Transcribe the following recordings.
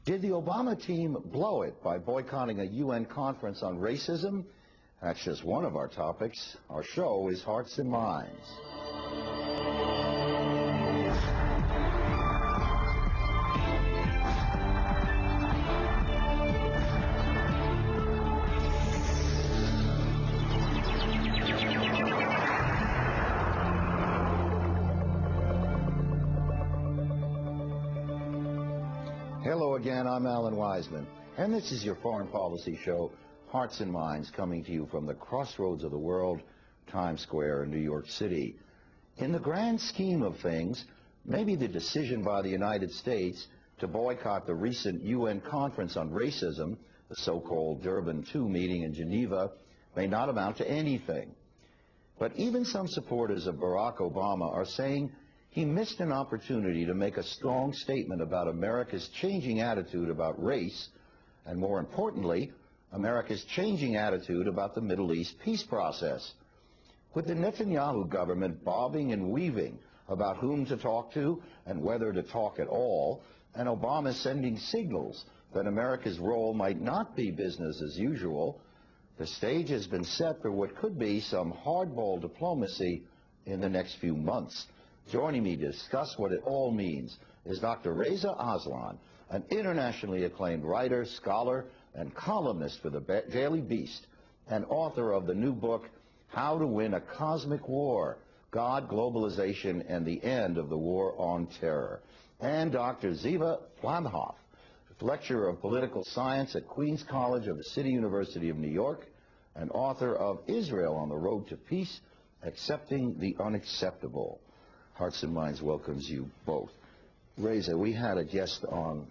Did the Obama team blow it by boycotting a UN conference on racism? That's just one of our topics. Our show is Hearts and Minds. Hello again, I'm Allan Weisman, and this is your foreign policy show, Hearts and Minds, coming to you from the crossroads of the world, Times Square in New York City. In the grand scheme of things, maybe the decision by the United States to boycott the recent UN conference on racism, the so-called Durban II meeting in Geneva, may not amount to anything. But even some supporters of Barack Obama are saying he missed an opportunity to make a strong statement about America's changing attitude about race, and more importantly, America's changing attitude about the Middle East peace process. With the Netanyahu government bobbing and weaving about whom to talk to and whether to talk at all, and Obama sending signals that America's role might not be business as usual, the stage has been set for what could be some hardball diplomacy in the next few months. Joining me to discuss what it all means is Dr. Reza Aslan, an internationally acclaimed writer, scholar, and columnist for the Daily Beast, and author of the new book, How to Win a Cosmic War, God, Globalization, and the End of the War on Terror, and Dr. Ziva Bakman-Flamhaft, lecturer of political science at Queens College of the City University of New York, and author of Israel on the Road to Peace, Accepting the Unacceptable. Hearts and Minds welcomes you both. Reza, we had a guest on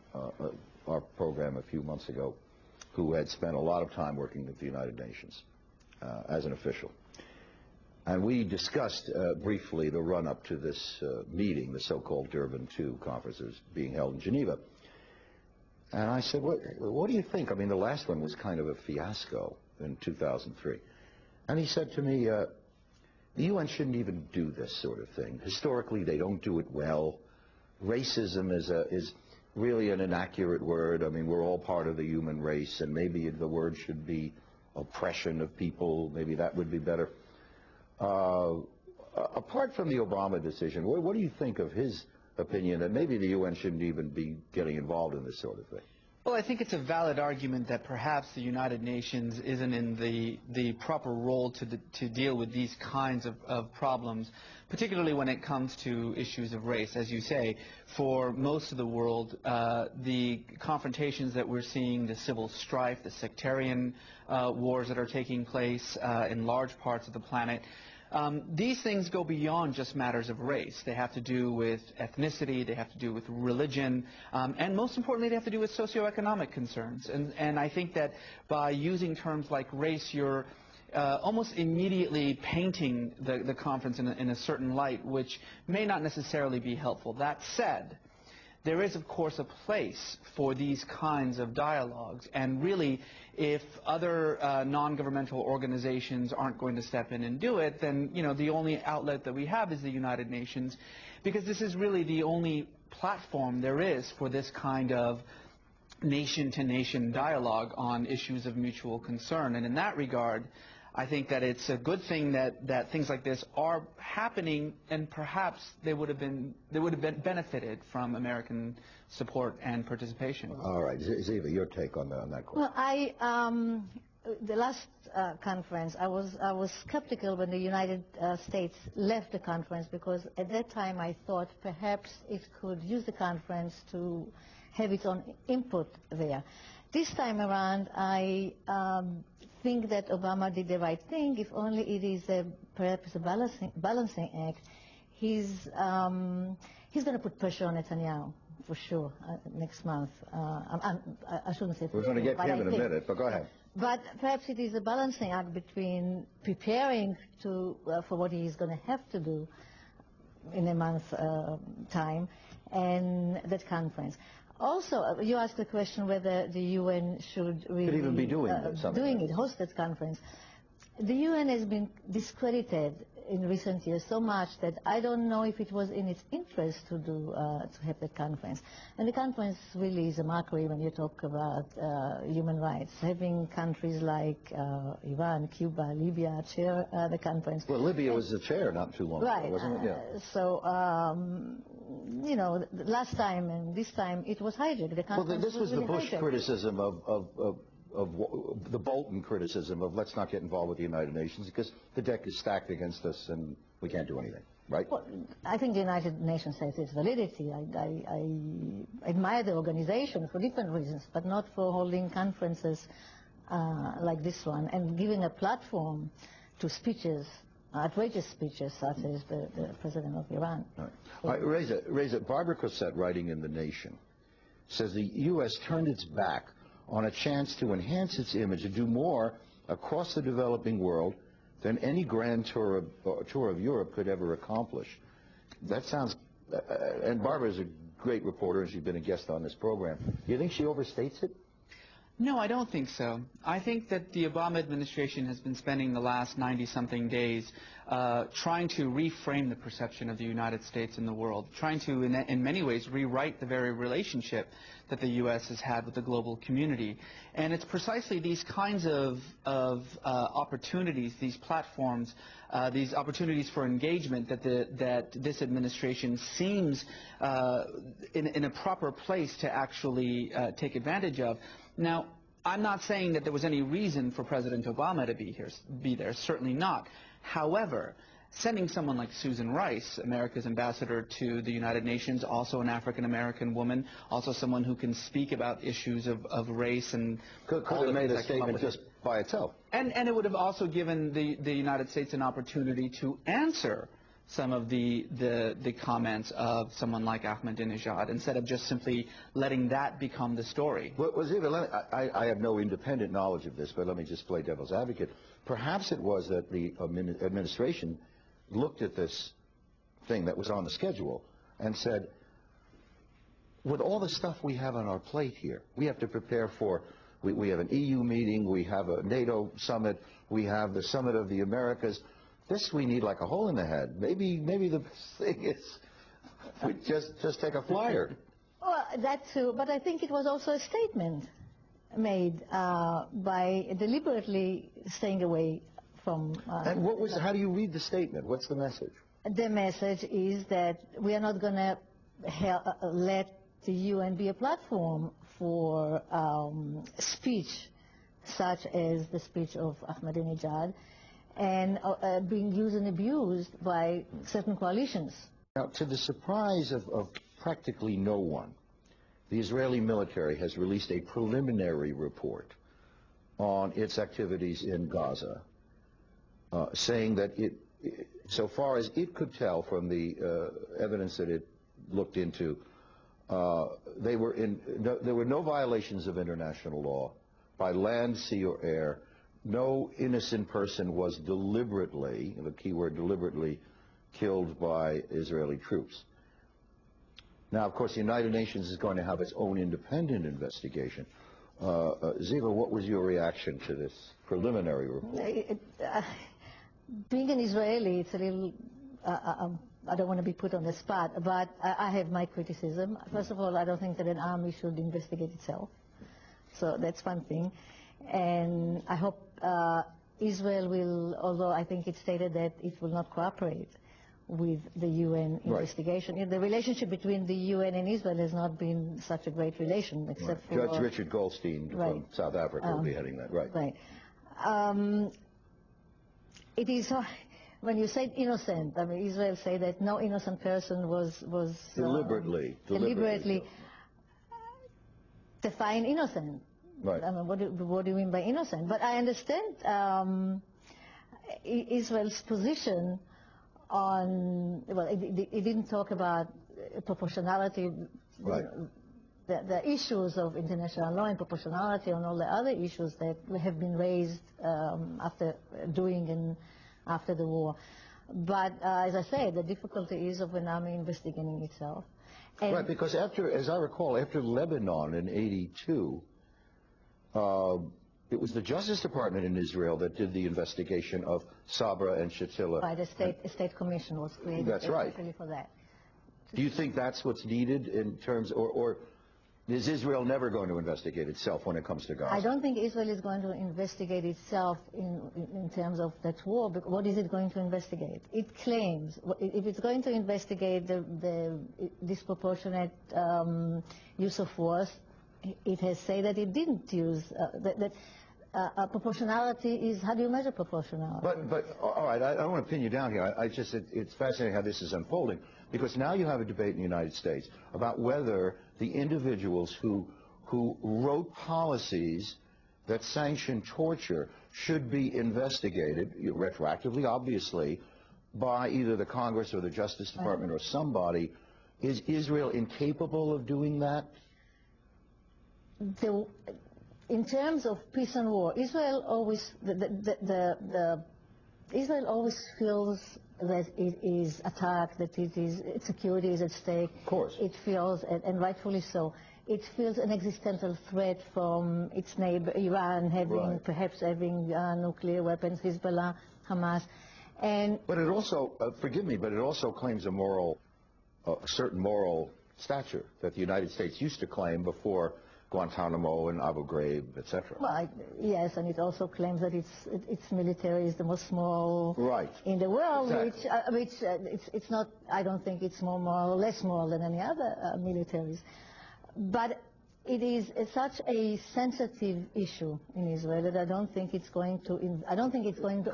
our program a few months ago who had spent a lot of time working with the United Nations as an official. And we discussed briefly the run-up to this meeting, the so-called Durban II conference that was being held in Geneva. And I said, what do you think? I mean, the last one was kind of a fiasco in 2003. And he said to me, the UN shouldn't even do this sort of thing. Historically, they don't do it well. Racism is really an inaccurate word. I mean, we're all part of the human race, and maybe the word should be oppression of people. Maybe that would be better. Apart from the Obama decision, what do you think of his opinion that maybe the UN shouldn't even be getting involved in this sort of thing? Well, I think it's a valid argument that perhaps the United Nations isn't in the proper role to deal with these kinds of problems, particularly when it comes to issues of race. As you say, for most of the world, the confrontations that we're seeing, the civil strife, the sectarian wars that are taking place in large parts of the planet, these things go beyond just matters of race. They have to do with ethnicity, they have to do with religion, and most importantly, they have to do with socioeconomic concerns. And I think that by using terms like race, you're almost immediately painting the conference in a certain light, which may not necessarily be helpful. That said, there is, of course, a place for these kinds of dialogues, and really, if other non-governmental organizations aren't going to step in and do it, then, you know, the only outlet that we have is the United Nations, because this is really the only platform there is for this kind of nation-to-nation dialogue on issues of mutual concern. And in that regard, I think that it's a good thing that things like this are happening, and perhaps they would have benefited from American support and participation. All right, Ziva, your take on that question. Well, the last conference, I was skeptical when the United States left the conference, because at that time I thought perhaps it could use the conference to have its own input there. This time around, I think that Obama did the right thing, if only it is perhaps a balancing act. He's going to put pressure on Netanyahu, for sure, next month. I shouldn't say for sure. We're going to get him in a minute, but go ahead. But perhaps it is a balancing act between preparing for what he is going to have to do in a month's time and that conference. Also, you asked the question whether the UN should really even be doing host that conference. The UN has been discredited in recent years so much that I don't know if it was in its interest to have that conference. And the conference really is a mockery when you talk about human rights. Having countries like Iran, Cuba, Libya chair the conference. Well, Libya was the chair not too long ago, wasn't it? Yeah. So, you know, last time and this time it was hijacked. The conference Well, this was really the Bush hijacked. criticism of the Bolton criticism of let's not get involved with the United Nations because the deck is stacked against us and we can't do anything, right? Well, I think the United Nations has its validity. I admire the organization for different reasons, but not for holding conferences like this one and giving a platform to speeches, outrageous speeches such as the President of Iran. All right. Reza, Barbara Cossette, writing in The Nation, says the U.S. turned its back on a chance to enhance its image and do more across the developing world than any grand tour of Europe could ever accomplish. That sounds, and Barbara's a great reporter and she's been a guest on this program. Do you think she overstates it? No, I don't think so. I think that the Obama administration has been spending the last 90-something days trying to reframe the perception of the United States in the world, trying to, in many ways, rewrite the very relationship that the U.S. has had with the global community. And it's precisely these kinds of opportunities, these platforms, these opportunities for engagement that this administration seems in a proper place to actually take advantage of. Now, I'm not saying that there was any reason for President Obama to be there, certainly not. However, sending someone like Susan Rice, America's ambassador to the United Nations, also an African-American woman, also someone who can speak about issues of race and could have made a statement just by itself. And it would have also given the United States an opportunity to answer some of the comments of someone like Ahmadinejad instead of just simply letting that become the story. Well, Ziva, I have no independent knowledge of this, but let me just play devil's advocate. Perhaps it was that the administration looked at this thing that was on the schedule and said, with all the stuff we have on our plate here, we have to prepare for, we have an EU meeting, we have a NATO summit, we have the Summit of the Americas. This we need like a hole in the head. Maybe the thing is we just take a flyer. Well, that too, but I think it was also a statement made by deliberately staying away from... and what was? How do you read the statement? What's the message? The message is that we are not going to let the UN be a platform for speech such as the speech of Ahmadinejad, and being used and abused by certain coalitions. Now, to the surprise of practically no one, the Israeli military has released a preliminary report on its activities in Gaza, saying that so far as it could tell from the evidence that it looked into, there were no violations of international law by land, sea, or air. No innocent person was deliberately, the key word deliberately, killed by Israeli troops. Now, of course, the United Nations is going to have its own independent investigation. Ziva, what was your reaction to this preliminary report? Being an Israeli, it's a little, I don't want to be put on the spot, but I have my criticism. First of all, I don't think that an army should investigate itself. So that's one thing. And I hope Israel will, although I think it stated that it will not cooperate with the UN investigation. Right. The relationship between the UN and Israel has not been such a great relation, except for... Judge Richard Goldstein from South Africa will be heading that. Right. It is, when you say innocent, I mean, Israel say that no innocent person was deliberately define innocent. Right. I mean, what do you mean by innocent? But I understand Israel's position on, well, it didn't talk about proportionality, right. The issues of international law and proportionality and all the other issues that have been raised after the war. But as I say, the difficulty is of an army investigating itself. And right, because after, as I recall, after Lebanon in '82, it was the Justice Department in Israel that did the investigation of Sabra and Shatila. Right, a state commission was created That's right. especially for that. Do you think that's what's needed in terms, or is Israel never going to investigate itself when it comes to Gaza? I don't think Israel is going to investigate itself in terms of that war. But what is it going to investigate? It claims, if it's going to investigate the disproportionate use of force, it has said that it didn't use, proportionality is, how do you measure proportionality? But all right, I don't want to pin you down here. It's fascinating how this is unfolding, because now you have a debate in the United States about whether the individuals who wrote policies that sanction torture should be investigated, retroactively, obviously, by either the Congress or the Justice Department or somebody. Is Israel incapable of doing that? In terms of peace and war, Israel always Israel always feels that it is attacked, that its security is at stake. Of course. It feels, and rightfully so, it feels an existential threat from its neighbor Iran perhaps having nuclear weapons, Hezbollah, Hamas, But it also, forgive me, but it also claims a certain moral stature that the United States used to claim before Guantanamo and Abu Ghraib, etc. Well, yes, and it also claims that its military is the most moral in the world, exactly. which it's not. I don't think it's more moral, less moral than any other militaries. But it is such a sensitive issue in Israel that I don't think it's going to. I don't think it's going to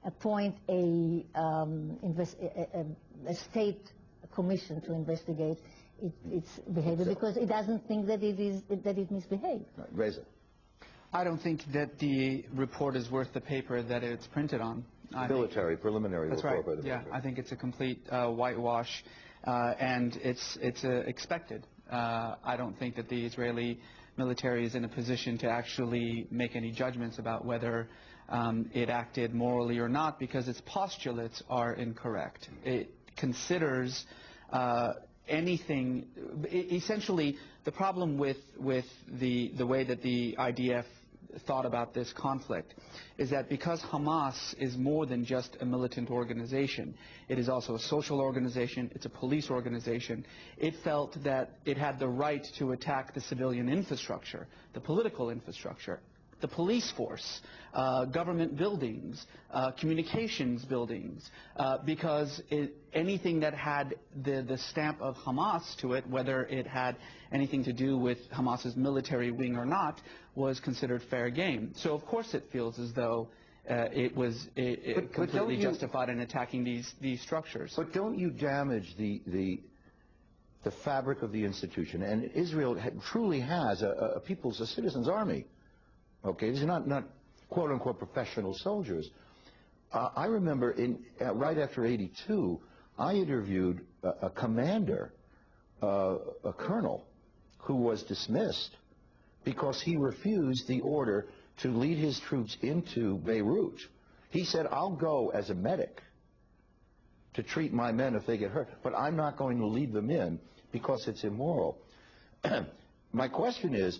appoint a state commission to investigate its behavior, because it doesn't think that it misbehaved. Reza. I don't think that the report is worth the paper that it's printed on. Preliminary That's report. Right. By the yeah, military. I think it's a complete whitewash, and it's expected. I don't think that the Israeli military is in a position to actually make any judgments about whether it acted morally or not, because its postulates are incorrect. It considers anything. Essentially, the problem with the way that the IDF thought about this conflict is that because Hamas is more than just a militant organization, it is also a social organization, it's a police organization, it felt that it had the right to attack the civilian infrastructure, the political infrastructure, the police force, government buildings, communications buildings, because anything that had the stamp of Hamas to it, whether it had anything to do with Hamas's military wing or not, was considered fair game. So of course it feels as though it was completely justified in attacking these structures. But don't you damage the fabric of the institution? And Israel truly has a citizens' army. Okay, these are not quote-unquote professional soldiers. I remember right after '82, I interviewed a commander, a colonel, who was dismissed because he refused the order to lead his troops into Beirut. He said, I'll go as a medic to treat my men if they get hurt, but I'm not going to lead them in because it's immoral. My question is,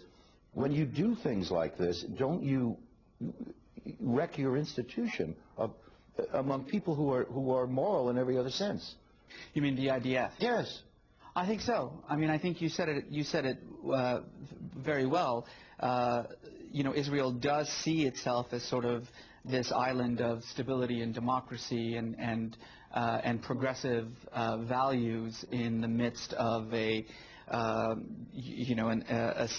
when you do things like this, don't you wreck your institution among people who are moral in every other sense? You mean the IDF? Yes. I think so. I mean, I think you said it very well. Israel does see itself as sort of this island of stability and democracy and progressive values in the midst of a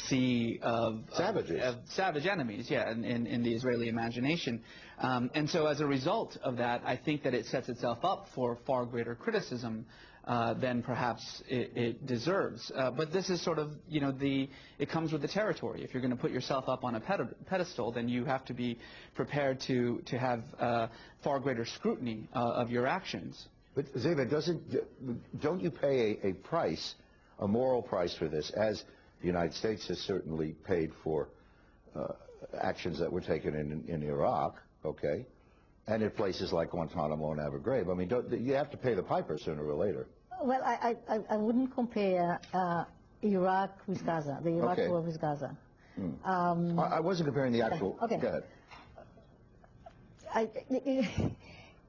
sea of savage enemies, in the Israeli imagination. And so as a result of that, I think that it sets itself up for far greater criticism than perhaps it deserves. But this is sort of, it comes with the territory. If you're going to put yourself up on a pedestal, then you have to be prepared to have far greater scrutiny of your actions. But Ziva, don't you pay a price, a moral price for this, as the United States has certainly paid for actions that were taken in Iraq, okay, and in places like Guantanamo and Abu Ghraib? I mean, you have to pay the piper sooner or later. Well, I wouldn't compare Iraq with Gaza, the Iraq war with Gaza. I wasn't comparing the actual. Okay. Go ahead.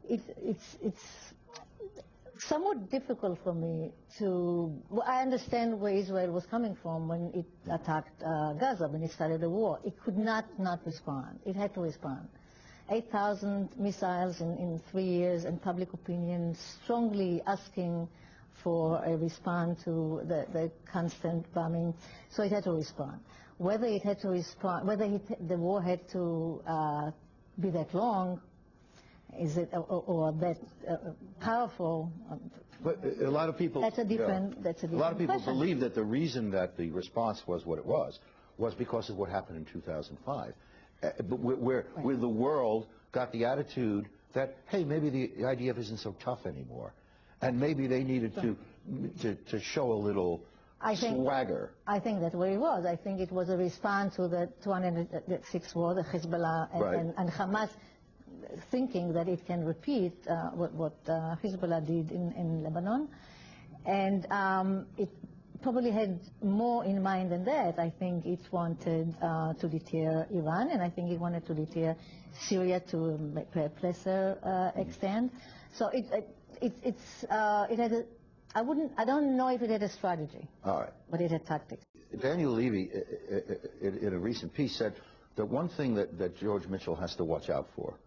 It's somewhat difficult for me to. Well, I understand where Israel was coming from when it attacked Gaza, when it started the war. It could not respond. It had to respond. 8,000 missiles in 3 years, and public opinion strongly asking for a response to the constant bombing. So it had to respond. Whether it had to respond, the war had to be that long, is it or that powerful? But a lot of people. That's a different. That's a different. A lot of people question. believe that the reason that the response was what it was because of what happened in 2005, where the world got the attitude that, hey, maybe the IDF isn't so tough anymore, and maybe they needed to show a little swagger. I think that's what it was. I think it was a response to the 2006 war, the Hezbollah and Hamas, thinking that it can repeat what Hezbollah did in Lebanon, and it probably had more in mind than that. I think it wanted to deter Iran, and I think it wanted to deter Syria to a lesser extent. So it had a. I don't know if it had a strategy. All right. But it had tactics. Daniel Levy, in a recent piece, said that one thing that George Mitchell has to watch out for,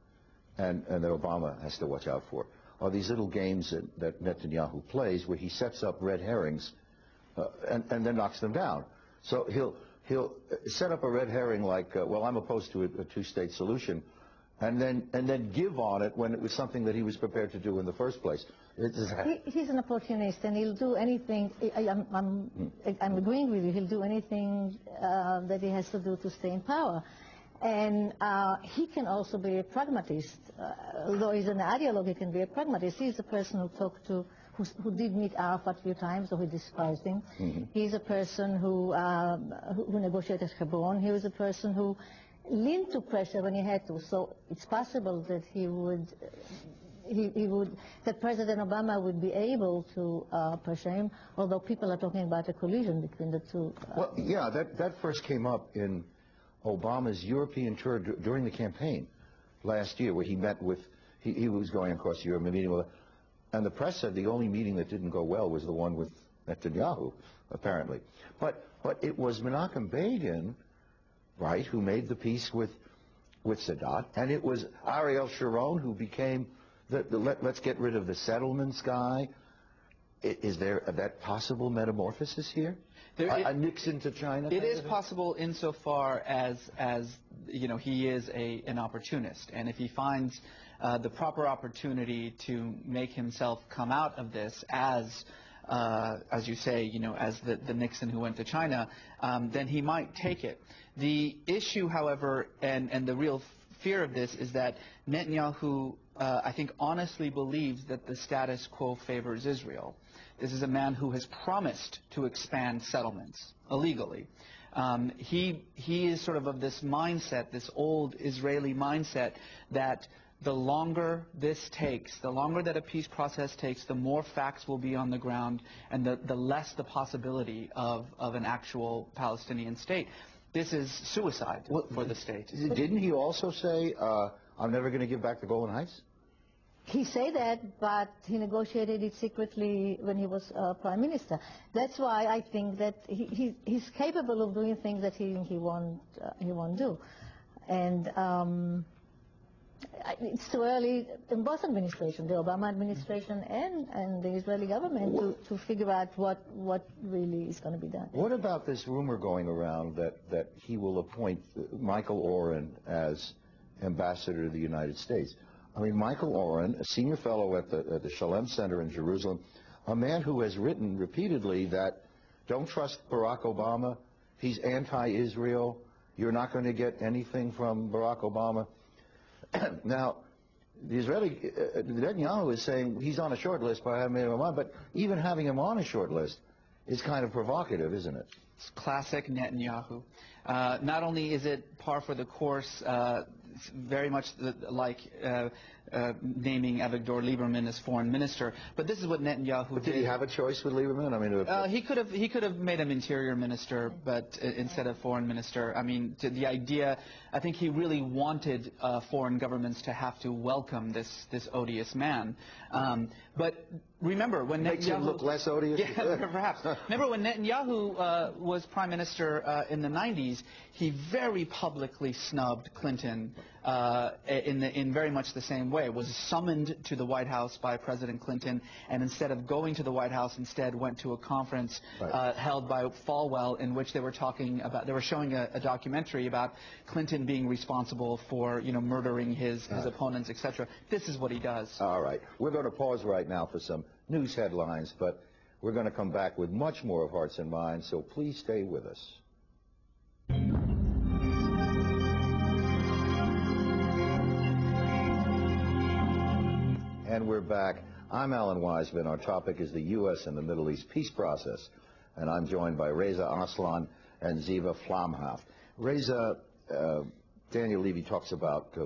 and that Obama has to watch out for, are these little games that Netanyahu plays where he sets up red herrings and then knocks them down. So he'll set up a red herring like, well, I'm opposed to a two-state solution, and then give on it when it was something that he was prepared to do in the first place. He's an opportunist, and he'll do anything. I'm agreeing with you. He'll do anything that he has to do to stay in power. And he can also be a pragmatist. Although he's an ideologue, he can be a pragmatist. He's the person who did meet Arafat a few times, or who despised him. Mm-hmm. He's a person who negotiated Hebron. He was a person who leaned to pressure when he had to. So it's possible that that President Obama would be able to pressure him, although people are talking about a collision between the two. Well, yeah, that first came up in Obama's European tour during the campaign last year, where he met with, he was going across Europe, meeting with, and the press said the only meeting that didn't go well was the one with Netanyahu, apparently. But it was Menachem Begin, right, who made the peace with Sadat, and it was Ariel Sharon who became let's get rid of the settlements guy. Is there that possible metamorphosis here? A Nixon to China? It is possible insofar as he is an opportunist, and if he finds the proper opportunity to make himself come out of this as you say, as the Nixon who went to China, then he might take it. The issue, however, and the real fear of this is that Netanyahu, I think, honestly believes that the status quo favors Israel. This is a man who has promised to expand settlements illegally. He is sort of this mindset, this old Israeli mindset, that the longer this takes, the longer that a peace process takes, the more facts will be on the ground, and the less the possibility of an actual Palestinian state. This is suicide for the state. Didn't he also say, I'm never going to give back the Golan Heights? He said that, but he negotiated it secretly when he was prime minister. That's why I think that he's capable of doing things that he won't do. And it's too early in both administrations, the Obama administration and the Israeli government, to figure out what really is going to be done. What about this rumor going around that he will appoint Michael Oren as ambassador to the United States? I mean, Michael Oren, a senior fellow at the Shalem Center in Jerusalem, a man who has written repeatedly that don't trust Barack Obama, he's anti-Israel, you're not going to get anything from Barack Obama. Now, the Israeli, Netanyahu is saying he's on a short list, but I haven't made him on, but even having him on a short list is kind of provocative, isn't it? It's classic Netanyahu. Not only is it par for the course, very much like naming Avigdor Lieberman as foreign minister. But this is what Netanyahu did. Did he have a choice with Lieberman? I mean, he could have made him interior minister, but instead of foreign minister. I mean, the idea. I think he really wanted foreign governments to have to welcome this odious man. But remember when makes Netanyahu him look less odious. Yeah, perhaps. Remember when Netanyahu was prime minister in the 90s, he very publicly snubbed Clinton in very much the same way. Was summoned to the White House by President Clinton, and instead of going to the White House, instead went to a conference held by Falwell in which they were talking about. They were showing a documentary about Clinton being responsible for murdering his opponents, etc. This is what he does. All right, we're going to pause right now for some news headlines, but we're going to come back with much more of Hearts and Minds, so please stay with us. And we're back. I'm Allan Weisman. Our topic is the U.S. and the Middle East peace process, and I'm joined by Reza Aslan and Ziva Bakman-Flamhaft. Reza, Daniel Levy talks about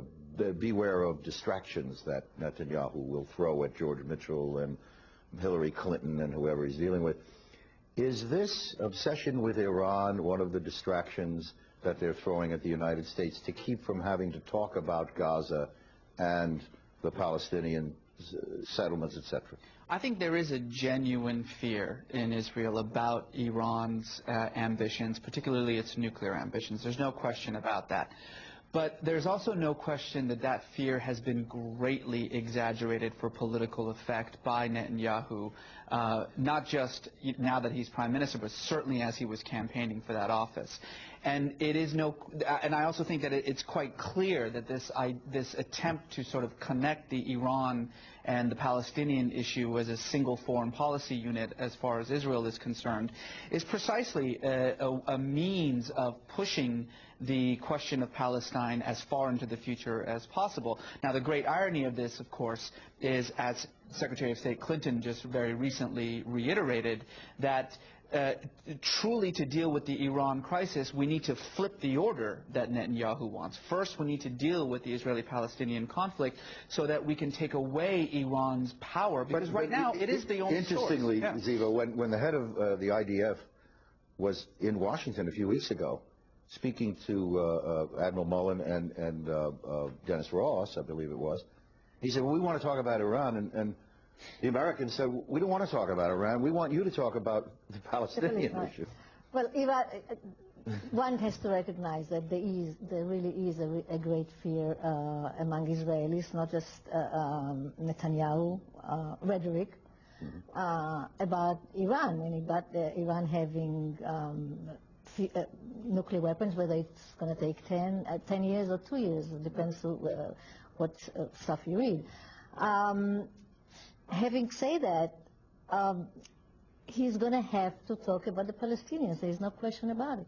beware of distractions that Netanyahu will throw at George Mitchell and Hillary Clinton and whoever he's dealing with. Is this obsession with Iran one of the distractions that they're throwing at the United States to keep from having to talk about Gaza and the Palestinian settlements, etc.? I think there is a genuine fear in Israel about Iran's ambitions, particularly its nuclear ambitions. There's no question about that. But there's also no question that that fear has been greatly exaggerated for political effect by Netanyahu, not just now that he's prime minister, but certainly as he was campaigning for that office. And I also think that it's quite clear that this attempt to sort of connect the Iran and the Palestinian issue as a single foreign policy unit as far as Israel is concerned is precisely a means of pushing the question of Palestine as far into the future as possible. Now, the great irony of this, of course, is, as Secretary of State Clinton just very recently reiterated, that truly to deal with the Iran crisis, we need to flip the order that Netanyahu wants. First, we need to deal with the Israeli-Palestinian conflict so that we can take away Iran's power, because right now it is the only source. Interestingly, Ziva, when the head of the IDF was in Washington a few weeks ago, speaking to Admiral Mullen and Dennis Ross, I believe it was, he said, well, we want to talk about Iran, and the Americans said, we don't want to talk about Iran. We want you to talk about the Palestinian issue. Well, Iran, one has to recognize that there really is a great fear among Israelis, not just Netanyahu rhetoric, about Iran, about Iran having nuclear weapons, whether it's going to take 10 years or 2 years. It depends what stuff you read. Having said that, he's going to have to talk about the Palestinians. There's no question about it.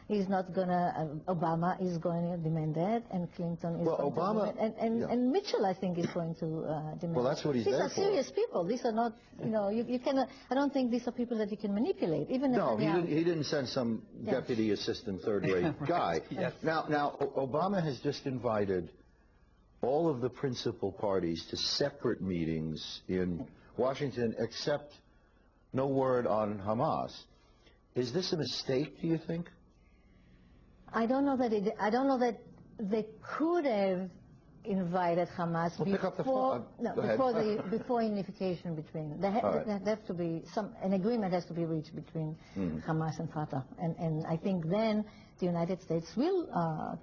He's not going to, Obama is going to demand that, and Clinton is going to demand it, and Mitchell, I think, is going to demand Well, that's what he's These there are for. serious people. These are not, you cannot, I don't think these are people that you can manipulate. Even No, he didn't send some deputy assistant third-rate guy. Yes. Now, Obama has just invited all of the principal parties to separate meetings in Washington, except no word on Hamas. Is this a mistake, do you think? I don't know that they could have invited Hamas before unification between. There have to be an agreement has to be reached between Hamas and Fatah, and I think then the United States will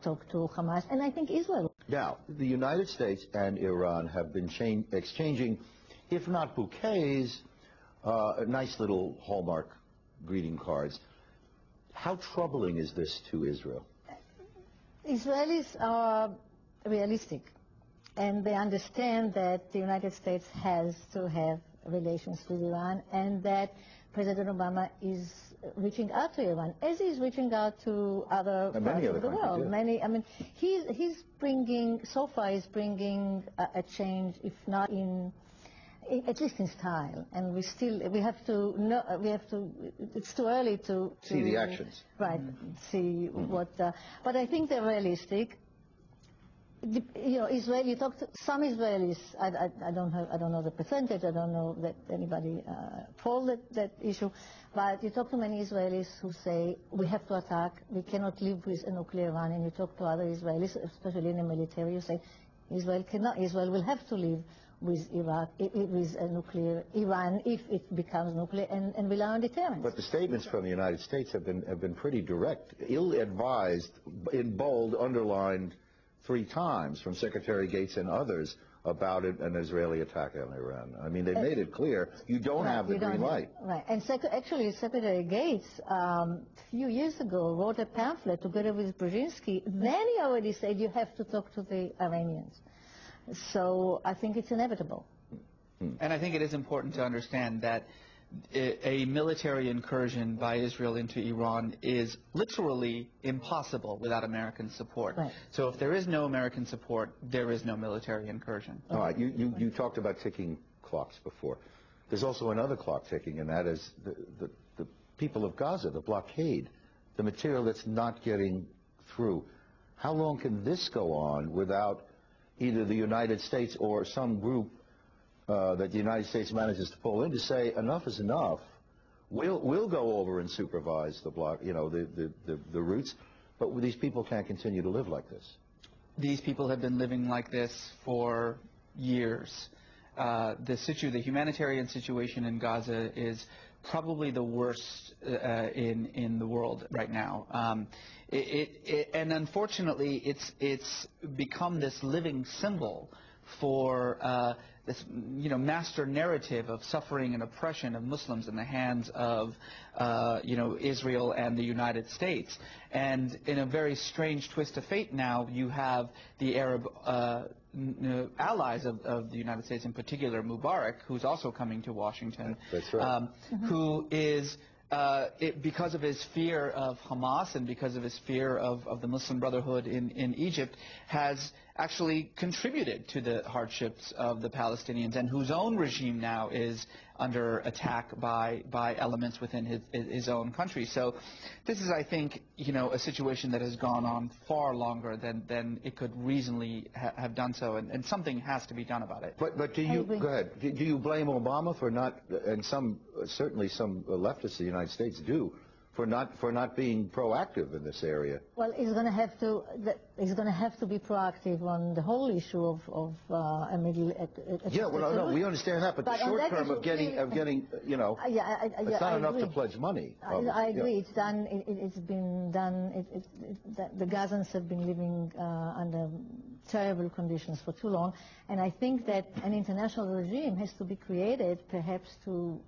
talk to Hamas, and I think Israel. Now, the United States and Iran have been exchanging, if not bouquets, nice little Hallmark greeting cards. How troubling is this to Israel? Israelis are realistic, and they understand that the United States has to have relations with Iran, and that President Obama is reaching out to Iran, as he's reaching out to other parts of the world. He's bringing, so far, he's bringing a change, if not at least in style, and we have to, it's too early to see the actions. Right, see what, but I think they're realistic. you know, Israel. You talk to some Israelis. I don't know the percentage. I don't know that anybody polled that issue. But you talk to many Israelis who say we have to attack. We cannot live with a nuclear Iran. And you talk to other Israelis, especially in the military, you say Israel cannot. Israel will have to live with Iraq, with a nuclear Iran if it becomes nuclear, and rely on deterrence. But the statements from the United States have been pretty direct, ill-advised, in bold, underlined 3 times from Secretary Gates and others about an Israeli attack on Iran. I mean, they made it clear you don't have the green light. Right. And actually, Secretary Gates, a few years ago, wrote a pamphlet together with Brzezinski. Then he already said you have to talk to the Iranians. So I think it's inevitable. And I think it is important to understand that a military incursion by Israel into Iran is literally impossible without American support. Right. So if there is no American support, there is no military incursion. All right, you talked about ticking clocks before. There's also another clock ticking, and that is the people of Gaza, the blockade, the material that's not getting through. How long can this go on without either the United States or some group that the United States manages to pull in to say enough is enough? We'll go over and supervise the block, you know, the routes, but these people can't continue to live like this. These people have been living like this for years. The humanitarian situation in Gaza is probably the worst in the world right now. And unfortunately, it's become this living symbol for this, you know, master narrative of suffering and oppression of Muslims in the hands of, you know, Israel and the United States. And in a very strange twist of fate now, you have the Arab allies of the United States, in particular Mubarak, who's also coming to Washington. That's right. Who is, because of his fear of Hamas and because of his fear of the Muslim Brotherhood in Egypt, has actually contributed to the hardships of the Palestinians, and whose own regime now is under attack by elements within his own country. So this is, I think, you know, a situation that has gone on far longer than it could reasonably have done so, and something has to be done about it. But do you, go ahead, do you blame Obama for not, and certainly some leftists in the United States do, for not being proactive in this area? Well, he's going to have to be proactive on the whole issue of a middle. Yeah, well, no, we understand that, but the short term of getting, you know, it's not enough to pledge money. I agree. It's done. It's been done. The Gazans have been living under terrible conditions for too long, and I think that an international regime has to be created, perhaps to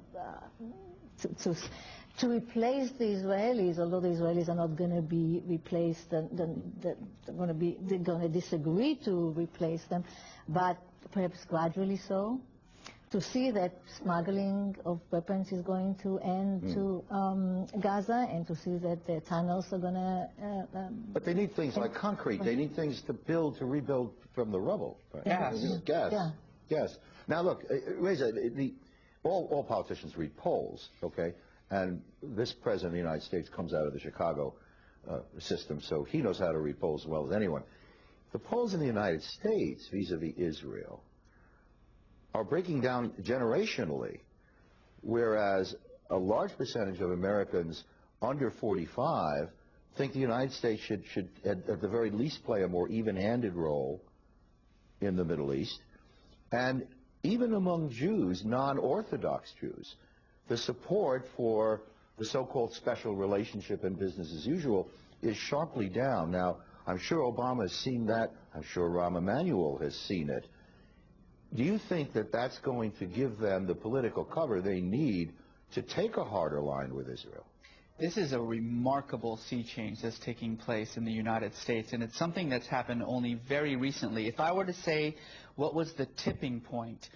replace the Israelis, although the Israelis are not going to be replaced, they're going to disagree to replace them, but perhaps gradually so, to see that smuggling of weapons is going to end to Gaza, and to see that the tunnels are going to... but they need things like concrete. They need things to rebuild from the rubble. Right? Gas. Gas. Now look, Reza, all politicians read polls, okay? And this president of the United States comes out of the Chicago system, so he knows how to read polls as well as anyone. The polls in the United States vis-a-vis Israel are breaking down generationally, whereas a large percentage of Americans under 45 think the United States should at the very least play a more even-handed role in the Middle East. And even among Jews, non-Orthodox Jews, the support for the so-called special relationship and business as usual is sharply down. Now, I'm sure Obama has seen that. I'm sure Rahm Emanuel has seen it. Do you think that that's going to give them the political cover they need to take a harder line with Israel? This is a remarkable sea change that's taking place in the United States, and it's something that's happened only very recently. If I were to say what was the tipping point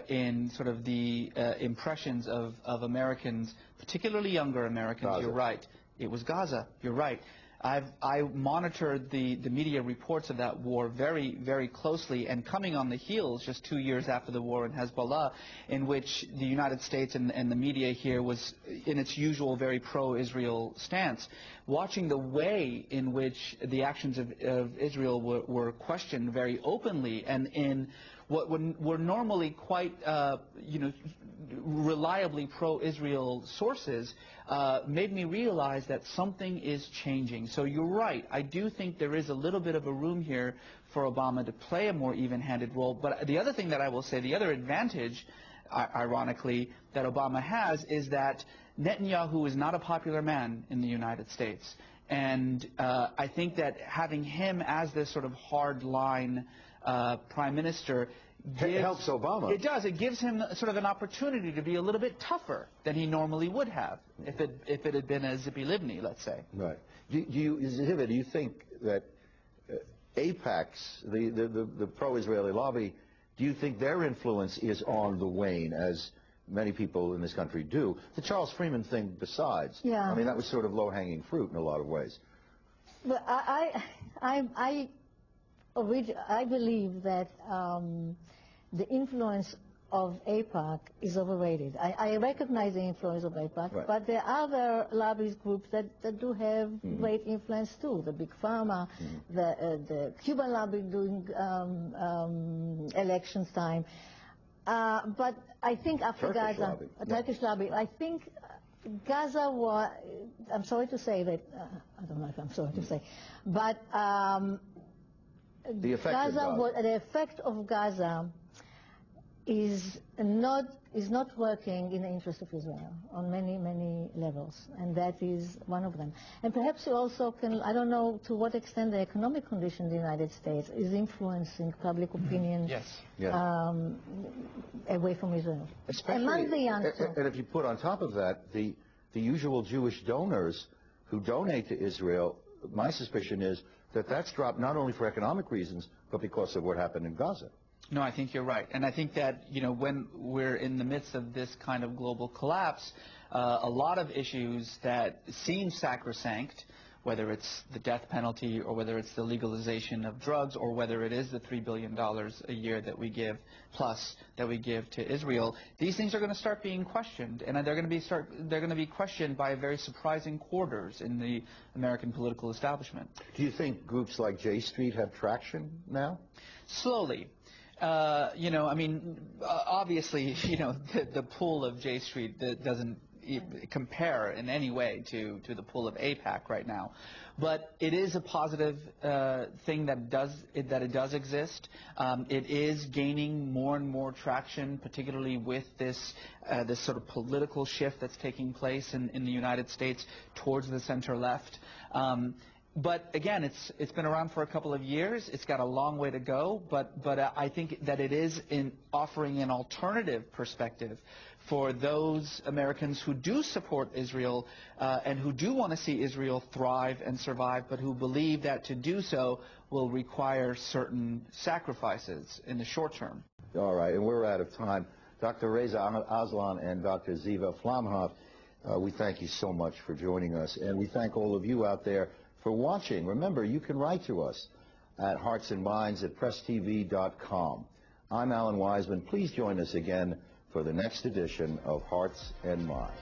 in sort of the impressions of Americans, particularly younger Americans, Gaza. You're right. It was Gaza. You're right. I monitored the media reports of that war very, very closely, and coming on the heels just 2 years after the war in Hezbollah, in which the United States and the media here was in its usual very pro-Israel stance, watching the way in which the actions of Israel were questioned very openly, and in what were normally quite, reliably pro-Israel sources, made me realize that something is changing. So you're right. I do think there is a little bit of a room here for Obama to play a more even-handed role. But the other thing that I will say, the other advantage, ironically, that Obama has is that Netanyahu is not a popular man in the United States. And I think that having him as this sort of hard-line prime minister helps Obama. It does. It gives him sort of an opportunity to be a little bit tougher than he normally would have if it had been a Zippy Livni, let's say. Right. Ziva, do you think that AIPAC's, the pro-Israeli lobby, do you think their influence is on the wane, as many people in this country do? The Charles Freeman thing besides. Yeah. I mean, that was sort of low-hanging fruit in a lot of ways. But I believe that the influence of AIPAC is overrated. I recognize the influence of AIPAC, right, but there are other lobbyist groups that do have great influence too. The Big Pharma, the Cuban lobby during elections time. But I think after Turkish Gaza, lobby. Turkish lobby, I think Gaza was, I'm sorry to say that, I don't know if I'm sorry to say, but the effect of Gaza is not working in the interest of Israel on many levels, and that is one of them. And perhaps you also can, I don't know to what extent the economic condition in the United States is influencing public opinion away from Israel. Especially, among the young and if you put on top of that the usual Jewish donors who donate to Israel, my suspicion is that that's dropped not only for economic reasons, but because of what happened in Gaza. No, I think you're right. And I think that, when we're in the midst of this kind of global collapse, a lot of issues that seem sacrosanct, whether it's the death penalty or whether it's the legalization of drugs or whether it is the $3 billion a year that we give, plus that we give to Israel, these things are going to start being questioned, and they're going to be questioned by very surprising quarters in the American political establishment. Do you think groups like J Street have traction now? Slowly. Obviously, the pool of J Street doesn't compare in any way to the pool of AIPAC right now. But it is a positive thing that it does exist. It is gaining more and more traction, particularly with this sort of political shift that's taking place in the United States towards the center left. But again, it's been around for a couple of years. It's got a long way to go, but I think that it is offering an alternative perspective for those Americans who do support Israel and who do want to see Israel thrive and survive, but who believe that to do so will require certain sacrifices in the short term. All right, and we're out of time. Dr. Reza Aslan and Dr. Ziva Bakman-Flamhaft, we thank you so much for joining us, and we thank all of you out there for watching. Remember, you can write to us at heartsandminds@presstv.com. I'm Allan Weisman. Please join us again for the next edition of Hearts and Minds.